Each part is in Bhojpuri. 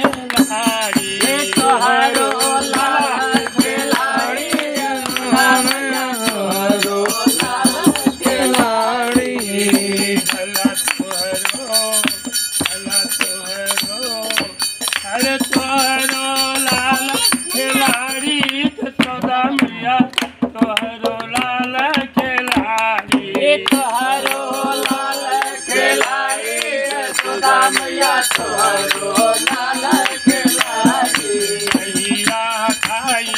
खिलाड़ी तोहरो लाल खिलाड़ी तोहरो लाल खिलाड़ी भला तोहरो अरे तोहरो लाल खिलाड़ी सदा मैया तोहरो लाल खिलाड़ी तोहरो लाल खिलाड़ी सदा मैया तोहरो लाल खिलाड़ी भैया खाई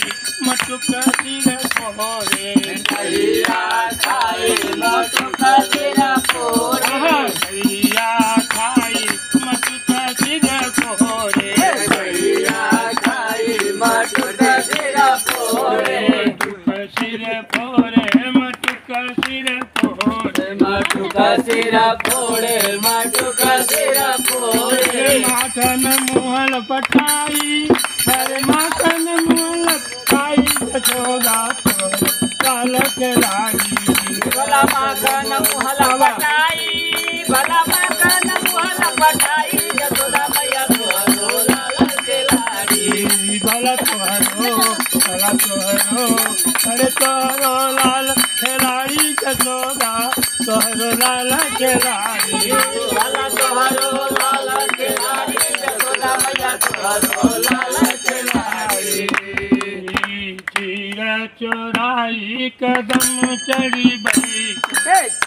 मटुक सिर पोरे भैया खाई मटुक सिर पोरे भैया खाई मटुक सिर पोरे भैया खाई मटुक सिर पोरे सिर पोरे मटुक सिर पोरे मटुक सिर पोरे मटुक सिर पोरे माखन मोहल पटाई हरे माखन मोहल पटाई जशोदा लाल खिलाड़ी भला माखन मोहल पटाई भला माखन मोहल पटाई जसोदा मैया तोहरो लाल खिलाड़ी भला तोहरो अरे तोहरो लाल खिलाड़ी जशोदा तोहरो लाल खिलाड़ी भला तोहरो लाल खिलाड़ी जसोदा मैया तोहरो लाल खिलाड़ी चीर चोराई कदम चढ़ी बई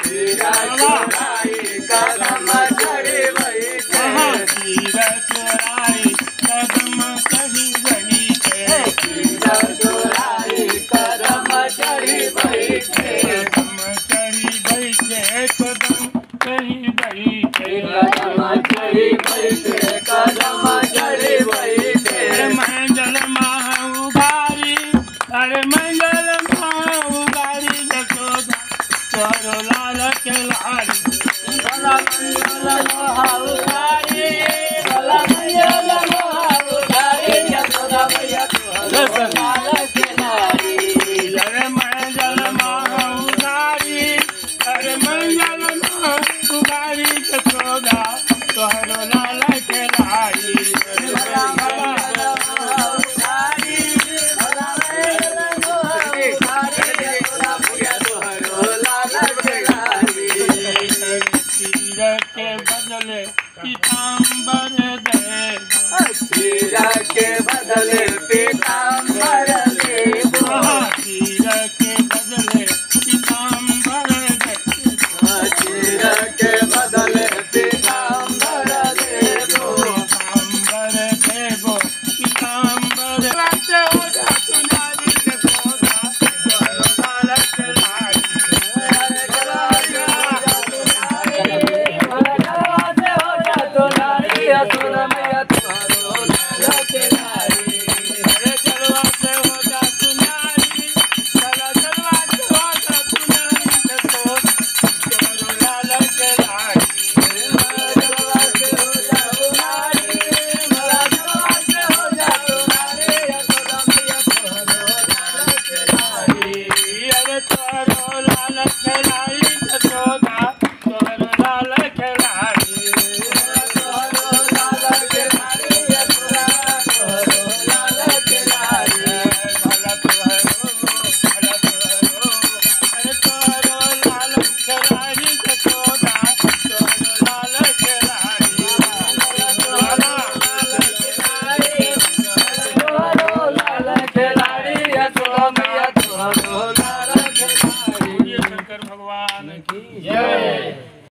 चीरा चोराई कदम चढ़ी बई चीर चोराई कदम चढ़ी बई चीरा चोराई कदम चढ़ी बई कदम चढ़ी बई कदम चढ़ी बई कदम चढ़ी बई कदम चढ़ी बई मंगल उगारी अरे मंगल उगारी जसोदा तोहरो लाल खिलाड़ी भला मंगल उगारी भला मंगल उगारी जसोदा मैया तोहरो लाल खिलाड़ी अरे मंगल उगारी अरे मंगल उगारी जसोदा तोहरो लाल खिलाड़ी भला मंगल उगारी भला मंगल उगारी जसोदा मैया तोहरो लाल खिलाड़ी तीर के बदले पीताम्बर दे चीर के बदले पीताम्बर देबो तीर के बदले पीताम्बर दे चीर के बदले पीताम्बर देबो पीताम्बर देबो पीताम्बर राते हो जा तुनारी के सोदा तोहरो लाल खिलाड़ी अरे चलवा से हो जा तुनारी चला चलवा से हो जा तुनारी के सोदा तोहरो लाल खिलाड़ी अरे तोहरो लाल खिलाड़ी जसोदा तोहरो लाल खिलाड़ी भला तोहरो अरे तोहरो लाल खिलाड़ी जसोदा तोहरो लाल खिलाड़ी ये शंकर भगवान की जय।